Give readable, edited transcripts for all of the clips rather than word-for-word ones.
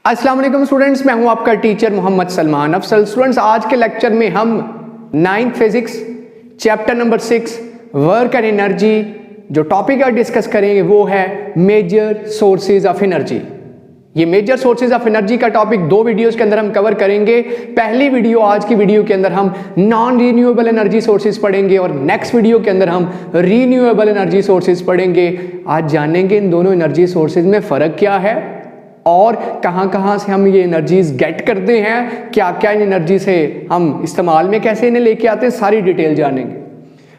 अस्सलाम वालेकुम स्टूडेंट्स, मैं हूं आपका टीचर मोहम्मद सलमान अफसल। स्टूडेंट्स, आज के लेक्चर में हम 9th physics chapter number 6 work and energy जो टॉपिक आज डिस्कस करेंगे वो है मेजर सोर्सेज ऑफ एनर्जी। ये मेजर सोर्सेज ऑफ एनर्जी का टॉपिक 2 वीडियोस के अंदर हम कवर करेंगे। पहली वीडियो, आज की वीडियो के अंदर हम नॉन रीन्यूएबल एनर्जी सोर्सेज पढ़ेंगे और नेक्स्ट वीडियो के अंदर हम रीन्यूएबल एनर्जी सोर्सेज पढ़ेंगे। आज जानेंगे इन दोनों एनर्जी सोर्सेज में फ़र्क क्या है और कहां से हम ये एनर्जीज गेट करते हैं, क्या क्या इन एनर्जी से हम इस्तेमाल में कैसे इन्हें लेके आते हैं, सारी डिटेल जानेंगे।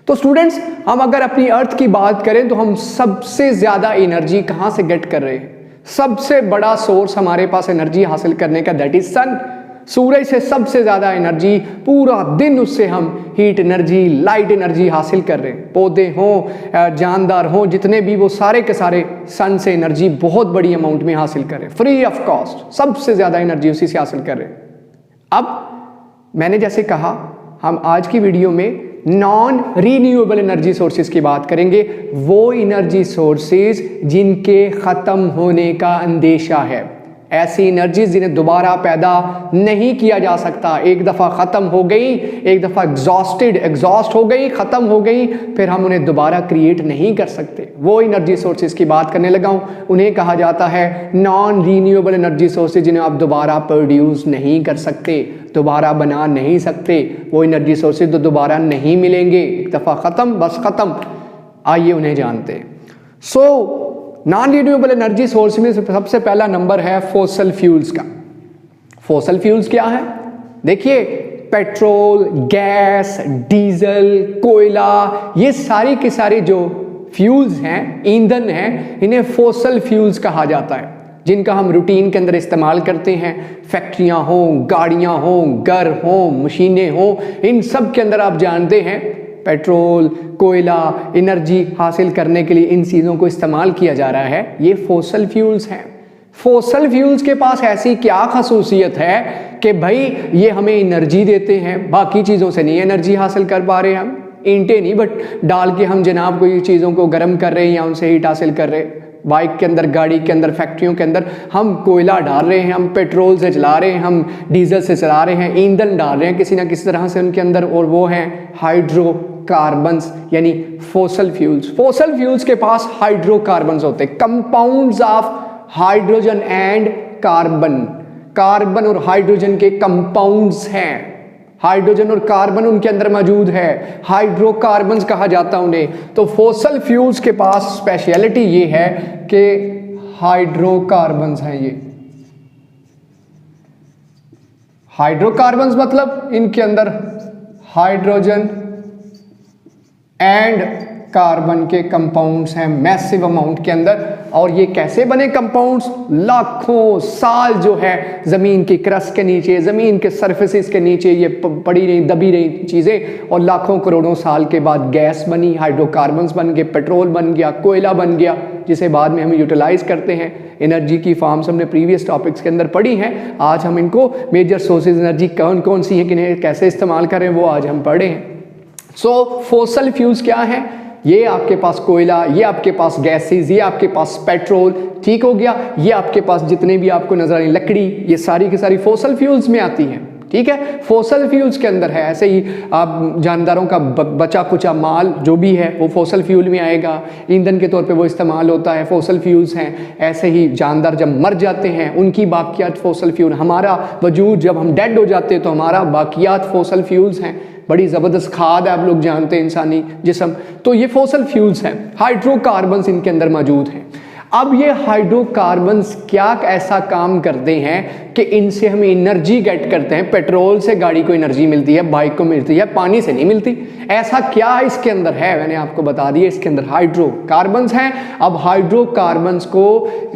तो स्टूडेंट्स, हम अगर अपनी अर्थ की बात करें तो हम सबसे ज़्यादा एनर्जी कहां से गेट कर रहे हैं? सबसे बड़ा सोर्स हमारे पास एनर्जी हासिल करने का दैट इज सन। सूरज से सबसे ज़्यादा एनर्जी, पूरा दिन उससे हम हीट एनर्जी, लाइट एनर्जी हासिल कर रहे हैं। पौधे हों, जानदार हों, जितने भी, वो सारे के सारे सन से एनर्जी बहुत बड़ी अमाउंट में हासिल कर रहे हैं, फ्री ऑफ कॉस्ट। सबसे ज़्यादा एनर्जी उसी से हासिल कर रहे हैं। अब मैंने जैसे कहा, हम आज की वीडियो में नॉन रीन्यूएबल एनर्जी सोर्सेज की बात करेंगे। वो एनर्जी सोर्सेज जिनके ख़त्म होने का अंदेशा है, ऐसी एनर्जीज जिन्हें दोबारा पैदा नहीं किया जा सकता। एक दफ़ा ख़त्म हो गई, एक दफ़ा एग्जॉस्ट हो गई, ख़त्म हो गई, फिर हम उन्हें दोबारा क्रिएट नहीं कर सकते। वो एनर्जी सोर्सेज की बात करने लगा हूँ। उन्हें कहा जाता है नॉन रीन्यूएबल एनर्जी सोर्सेज, जिन्हें आप दोबारा प्रोड्यूस नहीं कर सकते, दोबारा बना नहीं सकते। वो एनर्जी सोर्सेज तो दोबारा नहीं मिलेंगे, एक दफ़ा ख़त्म, बस ख़त्म। आइए उन्हें जानते हैं। नॉन रिन्यूएबल एनर्जी सोर्स में सबसे पहला नंबर है फॉसिल फ्यूल्स का। फॉसिल फ्यूल्स क्या है? देखिए, पेट्रोल, गैस, डीजल, कोयला, ये सारी की सारी जो फ्यूल्स हैं, ईंधन हैं, इन्हें फॉसिल फ्यूल्स कहा जाता है, जिनका हम रूटीन के अंदर इस्तेमाल करते हैं। फैक्ट्रियां हों, गाड़ियां हों, घर हों, मशीनें हों, इन सब के अंदर आप जानते हैं पेट्रोल, कोयला, एनर्जी हासिल करने के लिए इन चीज़ों को इस्तेमाल किया जा रहा है। ये फॉसिल फ्यूल्स हैं। फॉसिल फ्यूल्स के पास ऐसी क्या खसूसियत है कि भाई ये हमें एनर्जी देते हैं, बाकी चीज़ों से नहीं एनर्जी हासिल कर पा रहे हम। ईंटें नहीं बट डाल के हम जनाब कोई चीज़ों को गर्म कर रहे हैं या उनसे हीट हासिल कर रहे हैं। बाइक के अंदर, गाड़ी के अंदर, फैक्ट्रियों के अंदर हम कोयला डाल रहे हैं, हम पेट्रोल से चला रहे हैं, हम डीजल से चला रहे हैं, ईंधन डाल रहे हैं किसी ना किसी तरह से उनके अंदर, और वो हैं हाइड्रोकार्बन्स यानी फॉसिल फ्यूल्स। फॉसिल फ्यूल्स के पास हाइड्रोकार्बन्स होते हैं, compounds of hydrogen and carbon. Carbon और हाइड्रोजन के कंपाउंड्स हैं। हाइड्रोजन और कार्बन उनके अंदर मौजूद है, हाइड्रोकार्बन्स कहा जाता है उन्हें। तो फॉसिल फ्यूल्स के पास स्पेशलिटी ये है कि हाइड्रोकार्बन्स हैं। ये हाइड्रोकार्बन्स मतलब इनके अंदर हाइड्रोजन एंड कार्बन के कंपाउंड्स हैं मैसिव अमाउंट के अंदर। और ये कैसे बने कंपाउंड्स? लाखों साल जो है ज़मीन की क्रस्ट के नीचे, ज़मीन के सरफेसेस के नीचे ये पड़ी रही, दबी रही चीज़ें, और लाखों करोड़ों साल के बाद गैस बनी, हाइड्रोकार्बन्स बन गए, पेट्रोल बन गया, कोयला बन गया, जिसे बाद में हम यूटिलाइज करते हैं। एनर्जी की फॉर्म्स हमने प्रीवियस टॉपिक्स के अंदर पढ़ी हैं। आज हम इनको मेजर सोर्सेज एनर्जी कौन कौन सी हैं, किन्हें कैसे इस्तेमाल करें, वो आज हम पढ़े हैं। फॉसिल फ्यूल्स क्या है? ये आपके पास कोयला, ये आपके पास गैसेस, ये आपके पास पेट्रोल, ठीक हो गया। ये आपके पास जितने भी आपको नजर आई लकड़ी, ये सारी की सारी फॉसिल फ्यूल्स में आती हैं, ठीक है। फॉसिल फ्यूल्स के अंदर है। ऐसे ही आप जानदारों का बचा कुचा माल जो भी है वो फॉसिल फ्यूल में आएगा, ईंधन के तौर पे वो इस्तेमाल होता है, फॉसिल फ्यूल्स हैं। ऐसे ही जानदार जब मर जाते हैं उनकी बाकियात फॉसिल फ्यूल, हमारा वजूद जब हम डेड हो जाते हैं तो हमारा बाकियात फॉसिल फ्यूल्स हैं। बड़ी ज़बरदस्त खाद है, आप लोग जानते हैं, इंसानी जिस्म, तो ये फॉसिल फ्यूल्स हैं। हाइड्रोकार्बन्स इनके अंदर मौजूद हैं। अब ये हाइड्रोकार्बन्स क्या ऐसा काम करते हैं कि इनसे हम एनर्जी गेट करते हैं? पेट्रोल से गाड़ी को एनर्जी मिलती है, बाइक को मिलती है, पानी से नहीं मिलती। ऐसा क्या इसके अंदर है? मैंने आपको बता दिया, इसके अंदर हाइड्रोकार्बन्स हैं। अब हाइड्रोकार्बन्स को,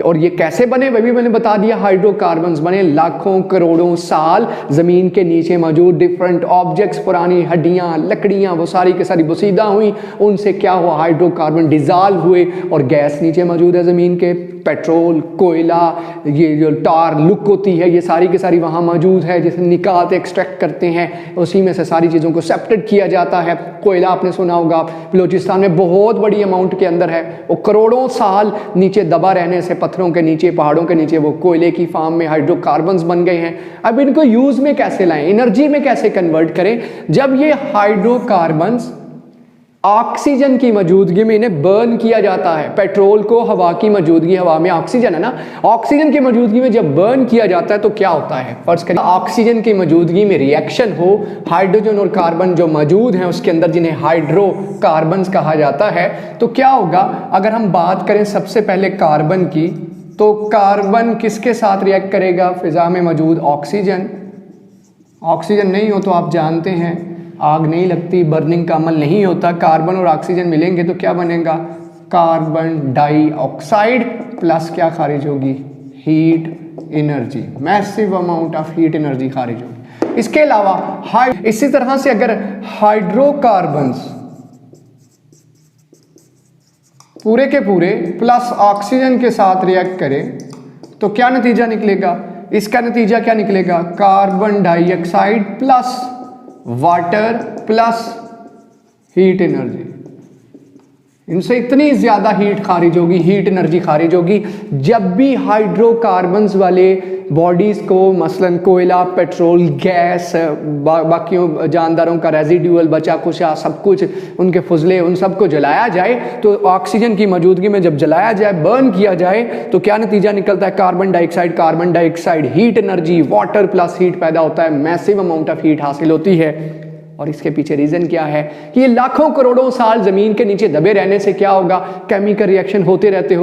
और ये कैसे बने वह भी मैंने बता दिया। हाइड्रोकार्बन्स बने लाखों करोड़ों साल ज़मीन के नीचे मौजूद डिफरेंट ऑब्जेक्ट्स, पुरानी हड्डियाँ, लकड़ियाँ, वो सारी की सारी बसीदा हुई, उनसे क्या हुआ? हाइड्रोकार्बन डिज़ाल्व हुए और गैस नीचे मौजूद है ज़मीन के। पेट्रोल, कोयला, ये जो टार लुक होती है, ये सारी की सारी वहाँ मौजूद है, जैसे निकालते एक्सट्रैक्ट करते हैं, उसी में से सारी चीज़ों को सेप्टेड किया जाता है। कोयला आपने सुना होगा बलूचिस्तान में बहुत बड़ी अमाउंट के अंदर है, वो करोड़ों साल नीचे दबा रहने से, पत्थरों के नीचे, पहाड़ों के नीचे वो कोयले की फार्म में हाइड्रोकार्बन्स बन गए हैं। अब इनको यूज़ में कैसे लाएं, एनर्जी में कैसे कन्वर्ट करें? जब ये हाइड्रोकार्बन्स ऑक्सीजन की मौजूदगी में इन्हें बर्न किया जाता है। पेट्रोल को हवा की मौजूदगी, हवा में ऑक्सीजन है ना, ऑक्सीजन की मौजूदगी में जब बर्न किया जाता है तो क्या होता है? फर्स्ट करिए ऑक्सीजन की मौजूदगी में रिएक्शन हो, हाइड्रोजन और कार्बन जो मौजूद हैं उसके अंदर, जिन्हें हाइड्रोकार्बन्स कहा जाता है, तो क्या होगा? अगर हम बात करें सबसे पहले कार्बन की, तो कार्बन किसके साथ रिएक्ट करेगा? फिजा में मौजूद ऑक्सीजन। ऑक्सीजन नहीं हो तो आप जानते हैं आग नहीं लगती, बर्निंग का अमल नहीं होता। कार्बन और ऑक्सीजन मिलेंगे तो क्या बनेगा? कार्बन डाइऑक्साइड प्लस क्या खारिज होगी? Heat energy, massive amount of heat energy खारिज होगी। इसके अलावा इसी तरह से अगर हाइड्रोकार्बन्स पूरे के पूरे प्लस ऑक्सीजन के साथ रिएक्ट करें तो क्या नतीजा निकलेगा? इसका नतीजा क्या निकलेगा? Carbon dioxide plus water plus heat energy. इनसे इतनी ज़्यादा हीट खारिज होगी, हीट एनर्जी खारिज होगी जब भी हाइड्रोकार्बन्स वाले बॉडीज़ को, मसलन कोयला, पेट्रोल, गैस, बाकियों जानदारों का रेजिड्यूअल बचा खुचा सब कुछ, उनके फुजले, उन सब को जलाया जाए, तो ऑक्सीजन की मौजूदगी में जब जलाया जाए, बर्न किया जाए, तो क्या नतीजा निकलता है? Carbon dioxide, heat energy, water plus heat पैदा होता है, मैसिव अमाउंट ऑफ हीट हासिल होती है। और इसके पीछे रीज़न क्या है कि ये लाखों करोड़ों साल ज़मीन के नीचे दबे रहने से क्या होगा? केमिकल रिएक्शन होते रहते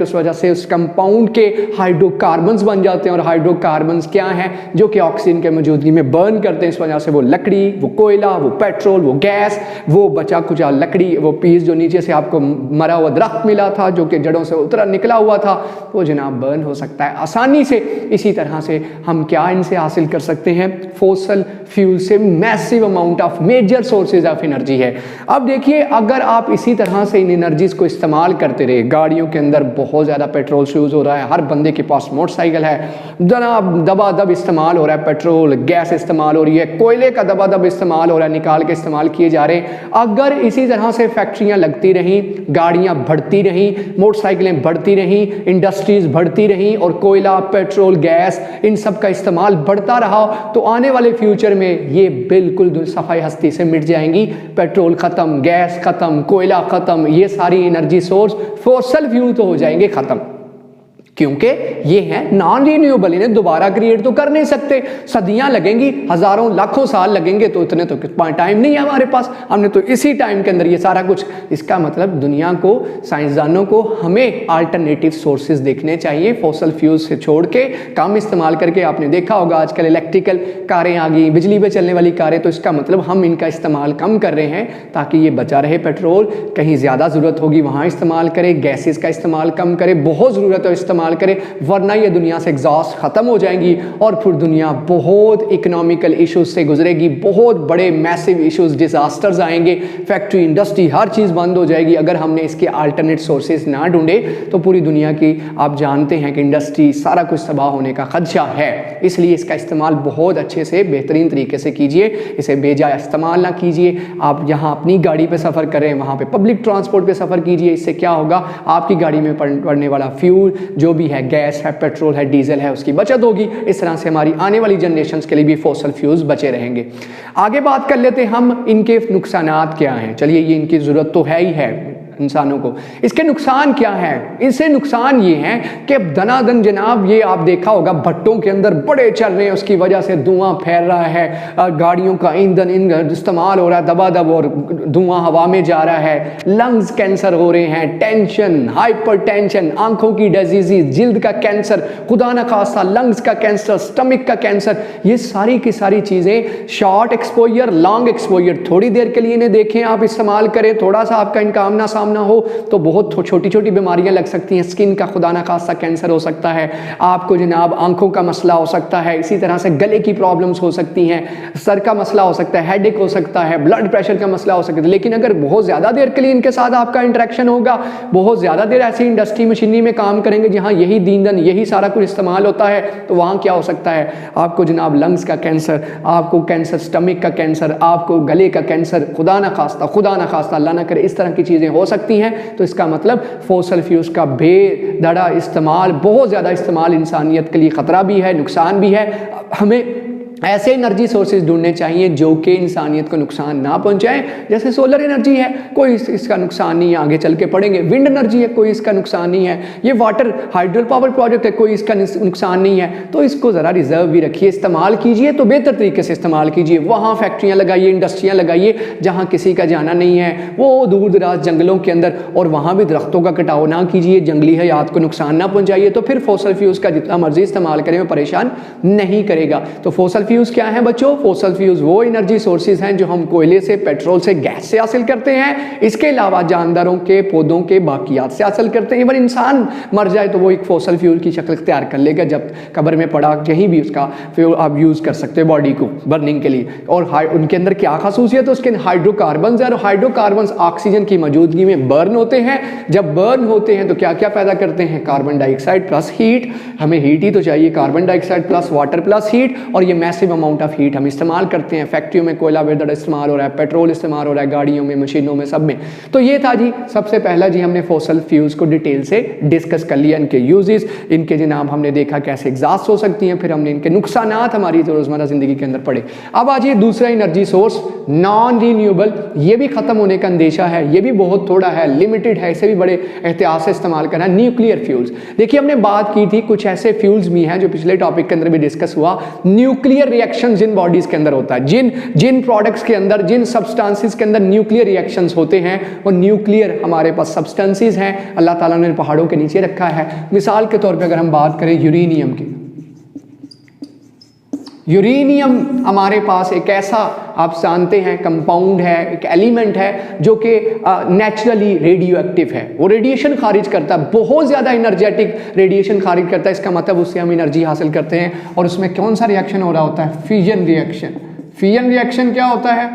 उस वजह से उस कंपाउंड के हाइड्रोकार्बन्स बन जाते हैं। और हाइड्रोकार्बन्स क्या हैं? जो कि ऑक्सीजन के मौजूदगी में बर्न करते हैं। इस वजह से वो लकड़ी, वो कोयला, वो पेट्रोल, वो गैस, वो बचा कुचा लकड़ी, वो पीस जो नीचे से आपको मरा हुआ दरख्त मिला था, जो कि जड़ों से उतरा निकला हुआ था, वो जनाब बर्न हो सकता है आसानी से। इसी तरह से हम क्या इनसे हासिल कर सकते हैं? फोसल फ्यूल से massive amount of major sources of energy है। अब देखिए, अगर आप इसी तरह से इन एनर्जीज को इस्तेमाल करते रहे, गाड़ियों के अंदर बहुत ज़्यादा पेट्रोल यूज़ हो रहा है, हर बंदे के पास मोटरसाइकिल है, दबादब इस्तेमाल हो रहा है, पेट्रोल गैस इस्तेमाल हो रही है, कोयले का दबादब इस्तेमाल हो रहा है, निकाल के इस्तेमाल किए जा रहे हैं। अगर इसी तरह से फैक्ट्रियाँ लगती रहीं, गाड़ियाँ बढ़ती रहीं, मोटरसाइकिलें बढ़ती रहीं, इंडस्ट्रीज़ बढ़ती रहीं और कोयला, पेट्रोल, गैस इन सब का इस्तेमाल बढ़ता रहा, तो आने वाले फ्यूचर में ये बिल्कुल सफाई हस्ती से मिट जाएंगी। पेट्रोल खत्म, गैस खत्म, कोयला खत्म, ये सारी एनर्जी सोर्स फोसल फ्यूल तो हो जाएंगे खत्म, क्योंकि ये है नॉन रिन्यूएबल, इन्हें दोबारा क्रिएट तो कर नहीं सकते। सदियां लगेंगी, हजारों लाखों साल लगेंगे, तो इतने तो टाइम नहीं है हमारे पास, हमने तो इसी टाइम के अंदर ये सारा कुछ। इसका मतलब दुनिया को, साइंसदानों को हमें अल्टरनेटिव सोर्सेज देखने चाहिए, फोसल फ्यूल से छोड़ के कम इस्तेमाल करके। आपने देखा होगा आजकल इलेक्ट्रिकल कारें आ गई, बिजली पे चलने वाली कारें, तो इसका मतलब हम इनका इस्तेमाल कम कर रहे हैं ताकि ये बचा रहे। पेट्रोल कहीं ज़्यादा ज़रूरत होगी वहाँ इस्तेमाल करें, गैसेस का इस्तेमाल कम करें, बहुत ज़रूरत है इस्तेमाल करें, वरना ये दुनिया से एग्जॉस्ट खत्म हो जाएंगी और फिर दुनिया बहुत इकोनॉमिकल इश्यूज से गुजरेगी, बहुत बड़े मैसिव इश्यूज, डिजास्टर्स आएंगे, फैक्ट्री, इंडस्ट्री, हर चीज़ बंद हो जाएगी। अगर हमने इसके अल्टरनेट सोर्सेज ना ढूंढे तो पूरी दुनिया की, आप जानते हैं कि इंडस्ट्री, सारा कुछ तबाह होने का खदशा है। इसलिए इसका इस्तेमाल बहुत अच्छे से, बेहतरीन तरीके से कीजिए, इसे बेजा इस्तेमाल ना कीजिए। आप यहाँ अपनी गाड़ी पे सफ़र करें, वहाँ पे पब्लिक ट्रांसपोर्ट पे सफ़र कीजिए। इससे क्या होगा? आपकी गाड़ी में पड़ने वाला फ्यूल जो भी है, गैस है, पेट्रोल है, डीजल है, उसकी बचत होगी। इस तरह से हमारी आने वाली जनरेशंस के लिए भी फोसल फ्यूल्स बचे रहेंगे। आगे बात कर लेते हैं हम, इनके नुकसानात क्या हैं। चलिए, ये इनकी ज़रूरत तो है ही है इंसानों को, इसके नुकसान क्या हैं? इससे नुकसान ये हैं कि दनादन जनाब, ये आप देखा होगा भट्टों के अंदर बड़े चल रहे हैं, उसकी वजह से धुआं फैल रहा है, गाड़ियों का ईंधन इस्तेमाल हो रहा है दबादब और धुआं हवा में जा रहा है, लंग्स कैंसर हो रहे हैं, टेंशन, हाइपर टेंशन, आंखों की डिजीज, जिल्द का कैंसर, खुदा न खास्ता लंग्स का कैंसर, स्टमक का कैंसर, ये सारी की सारी चीज़ें शॉर्ट एक्सपोजर, लॉन्ग एक्सपोजर, थोड़ी देर के लिए इन्हें देखें, आप इस्तेमाल करें, थोड़ा सा आपका इनका आमना सामना सामना हो तो बहुत छोटी छोटी बीमारियां लग सकती हैं। स्किन का खुदा ना खास्ता कैंसर हो सकता है, आपको जनाब आंखों का मसला हो सकता है, इसी तरह से गले की प्रॉब्लम्स हो सकती हैं, सर का मसला हो सकता है, हेडेक हो सकता है, ब्लड प्रेशर का मसला हो सकता है। लेकिन अगर बहुत ज़्यादा देर के लिए इनके साथ आपका इंटरेक्शन होगा, बहुत ज़्यादा देर ऐसी इंडस्ट्री मशीनरी में काम करेंगे जहाँ यही दीन यही सारा कुछ इस्तेमाल होता है, तो वहाँ क्या हो सकता है, आपको जनाब लंग्स का कैंसर, आपको कैंसर स्टमक का कैंसर, आपको गले का कैंसर, खुदा ना खास्ता अल्लाह ना करे, इस तरह की चीज़ें हो सकती हैं। तो इसका मतलब फॉसिल फ्यूल्स का बेधड़ा इस्तेमाल, बहुत ज़्यादा इस्तेमाल इंसानियत के लिए ख़तरा भी है, नुकसान भी है। हमें ऐसे एनर्जी सोर्सेज ढूंढने चाहिए जो कि इंसानियत को नुकसान ना पहुंचाएं। जैसे सोलर एनर्जी है, कोई इसका नुकसान नहीं है, आगे चल के पढ़ेंगे। विंड एनर्जी है, कोई इसका नुकसान नहीं है। ये वाटर हाइड्रो पावर प्रोजेक्ट है, कोई इसका नुकसान नहीं है। तो इसको ज़रा रिजर्व भी रखिए, इस्तेमाल कीजिए तो बेहतर तरीके से इस्तेमाल कीजिए। वहाँ फैक्ट्रियाँ लगाइए, इंडस्ट्रियाँ लगाइए जहाँ किसी का जाना नहीं है, वो दूर दराज जंगलों के अंदर, और वहाँ भी दरख्तों का कटाव ना कीजिए, जंगली हयात को नुकसान ना पहुँचाइए। तो फिर फॉसिल फ्यूल्स का जितना मर्जी इस्तेमाल करें वो परेशान नहीं करेगा। तो फॉसिल फ्यूल्स क्या है बच्चों? फॉसिल फ्यूल्स वो एनर्जी सोर्सेज हैं जो हम कोयले से, पेट्रोल से, गैस से हासिल करते हैं। इसके अलावा जानदारों के, पौधों के बाकियात से हासिल करते हैं। इवन इंसान मर जाए तो वो एक फॉसिल फ्यूल की शक्ल इख्तियार कर लेगा, जब कब्र में पड़ा कहीं भी उसका फ्यूल आप यूज़ कर सकते हो बॉडी को बर्निंग के लिए। और उनके अंदर क्या खासूसियत है? उसके हाइड्रोकार्बन है, और हाइड्रोकार्बन ऑक्सीजन की मौजूदगी में बर्न होते हैं। जब बर्न होते हैं तो क्या क्या पैदा करते हैं? Carbon dioxide plus heat. हमें हीट ही तो चाहिए, carbon dioxide plus water plus heat, और ये मैसिव अमाउंट ऑफ हीट हम इस्तेमाल करते हैं। फैक्ट्रियों में कोयला बेधड़ इस्तेमाल हो रहा है, पेट्रोल इस्तेमाल हो रहा है, गाड़ियों में, मशीनों में, सब में। तो ये था जी सबसे पहला जी, हमने फॉसिल फ्यूल्स को डिटेल से डिस्कस कर लिया, इनके यूजेस, इनके जनाब हमने देखा कैसे एग्जॉस्ट हो सकती हैं, फिर हमने इनके नुकसानात हमारी रोजमर्रा जिंदगी के अंदर पड़े। अब आ जाइए दूसरा एनर्जी सोर्स, नॉन रीन्यूएबल। ये भी खत्म होने का अंदेशा है, ये भी बहुत थोड़ा है, लिमिटेड है, इसे भी बड़े एहतियात से इस्तेमाल करना है। न्यूक्लियर फ्यूल्स, देखिए हमने बात की थी कुछ ऐसे फ्यूल्स भी हैं जो पिछले टॉपिक के अंदर भी डिस्कस हुआ। न्यूक्लियर रिएक्शन जिन बॉडीज के अंदर होता है, जिन प्रोडक्ट्स के अंदर, जिन सब्सटेंसेस के अंदर न्यूक्लियर रिएक्शंस होते हैं, वो न्यूक्लियर हमारे पास सब्सटेंसेस हैं, अल्लाह ताला ने पहाड़ों के नीचे रखा है। मिसाल के तौर पे अगर हम बात करें यूरेनियम की, यूरेनियम हमारे पास एक ऐसा, आप जानते हैं, कंपाउंड है, एक एलिमेंट है जो कि नेचुरली रेडियो एक्टिव है। वो रेडिएशन खारिज करता है, बहुत ज़्यादा एनर्जेटिक रेडिएशन खारिज करता है। इसका मतलब उससे हम एनर्जी हासिल करते हैं। और उसमें कौन सा रिएक्शन हो रहा होता है? Fission reaction. फिजन रिएक्शन क्या होता है?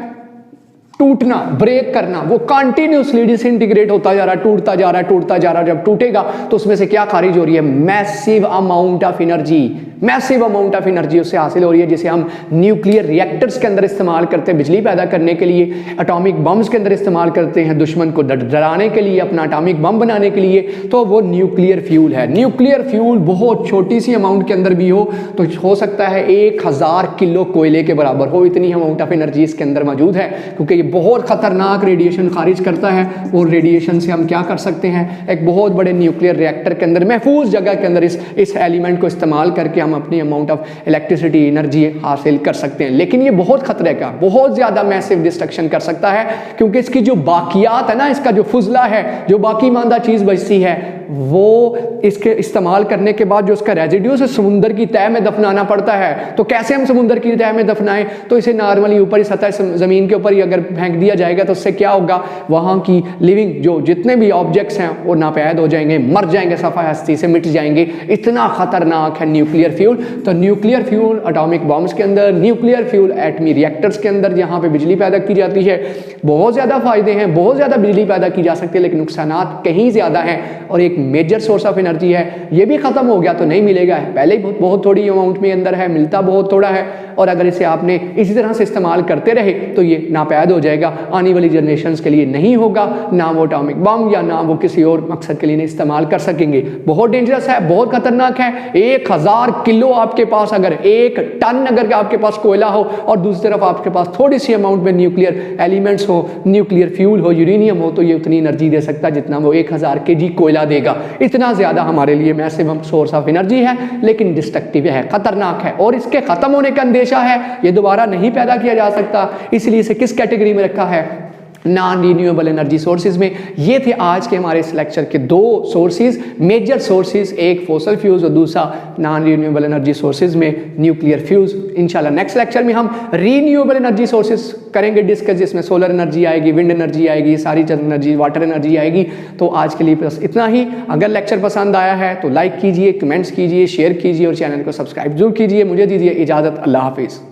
टूटना, ब्रेक करना। वो कंटिन्यूसली डिसइंटीग्रेट होता जा रहा है, टूटता जा रहा है, टूटता जा रहा है। जब टूटेगा तो उसमें से क्या खारिज हो रही है? Massive amount of energy, massive amount of energy उससे हासिल हो रही है, जिसे हम न्यूक्लियर रिएक्टर्स के अंदर इस्तेमाल करते हैं बिजली पैदा करने के लिए, एटॉमिक बम्स के अंदर इस्तेमाल करते हैं दुश्मन को डराने के लिए, अपना एटॉमिक बम बनाने के लिए। तो वो न्यूक्लियर फ्यूल है। न्यूक्लियर फ्यूल बहुत छोटी सी अमाउंट के अंदर भी हो तो हो सकता है 1000 किलो कोयले के बराबर हो, इतनी अमाउंट ऑफ एनर्जी इसके अंदर मौजूद है। क्योंकि ये बहुत खतरनाक रेडिएशन खारिज करता है, और रेडिएशन से हम क्या कर सकते हैं? एक बहुत बड़े न्यूक्लियर रिएक्टर के अंदर, महफूज जगह के अंदर इस एलिमेंट को इस्तेमाल करके हम अपनी अमाउंट ऑफ इलेक्ट्रिसिटी, एनर्जी हासिल कर सकते हैं। लेकिन ये बहुत खतरे का, बहुत ज़्यादा मैसिव डिस्ट्रक्शन कर सकता है, क्योंकि इसकी जो बाकियात है ना, इसका जो फुजला है, जो बाकी मानदा चीज़ बचती है, वो इसके इस्तेमाल करने के बाद जो उसका रेजिड्यू से समुंदर की तह में दफनाना पड़ता है। तो कैसे हम समुंदर की तह में दफनाएं? तो इसे नॉर्मली ऊपर ही सतह ज़मीन के ऊपर ही अगर फेंक दिया जाएगा तो उससे क्या होगा? वहाँ की लिविंग जो जितने भी ऑब्जेक्ट्स हैं वो नापैद हो जाएंगे, मर जाएंगे, सफ़ा हस्ती से मिट जाएंगे। इतना ख़तरनाक है न्यूक्लियर फ्यूल। तो न्यूक्लियर फ्यूल एटॉमिक बॉम्ब्स के अंदर, न्यूक्लियर फ्यूल एटमी रिएक्टर्स के अंदर जहाँ पे बिजली पैदा की जाती है, बहुत ज़्यादा फ़ायदे हैं, बहुत ज़्यादा बिजली पैदा की जा सकती है, लेकिन नुकसानात कहीं ज़्यादा हैं। और एक मेजर सोर्स ऑफ एनर्जी है, ये भी ख़त्म हो गया तो नहीं मिलेगा। पहले ही बहुत थोड़ी अमाउंट में अंदर है, मिलता बहुत थोड़ा है, और अगर इसे आपने इसी तरह से इस्तेमाल करते रहे तो ये नापैद हो जाएगा, आने वाली जनरेशन्स के लिए नहीं होगा, ना वो एटॉमिक बम या ना वो किसी और मकसद के लिए नहीं इस्तेमाल कर सकेंगे। बहुत डेंजरस है, बहुत खतरनाक है। 1000 किलो आपके पास, अगर 1 टन अगर आपके पास कोयला हो और दूसरी तरफ आपके पास थोड़ी सी अमाउंट में न्यूक्लियर एलिमेंट्स हो, न्यूक्लियर फ्यूल हो, यूरेनियम हो, तो ये उतनी एनर्जी दे सकता है जितना वो 1000 kg कोयला देगा। इतना ज़्यादा हमारे लिए मैसिव सोर्स ऑफ एनर्जी है, लेकिन डिस्ट्रक्टिव है, खतरनाक है, और इसके ख़त्म होने का अंदेशा है। ये दोबारा नहीं पैदा किया जा सकता, इसलिए इसे किस कैटेगरी में रखा है? नॉन रीन्यूएबल एनर्जी सोर्सेज में। ये थे आज के हमारे इस लेक्चर के दो सोर्सेज, मेजर सोर्सेज, एक फॉसिल फ्यूल्स और दूसरा नॉन रीन्यूएबल एनर्जी सोर्सेज में न्यूक्लियर फ्यूज। इंशाल्लाह नेक्स्ट लेक्चर में हम रीन्यूएबल एनर्जी सोर्सेज करेंगे डिस्कस, जिसमें सोलर एनर्जी आएगी, विंड एनर्जी आएगी, सारी एनर्जी, वाटर एनर्जी आएगी। तो आज के लिए बस इतना ही। अगर लेक्चर पसंद आया है तो लाइक कीजिए, कमेंट्स कीजिए, शेयर कीजिए और चैनल को सब्सक्राइब जरूर कीजिए। मुझे दीजिए इजाज़त, अल्लाह हाफिज़।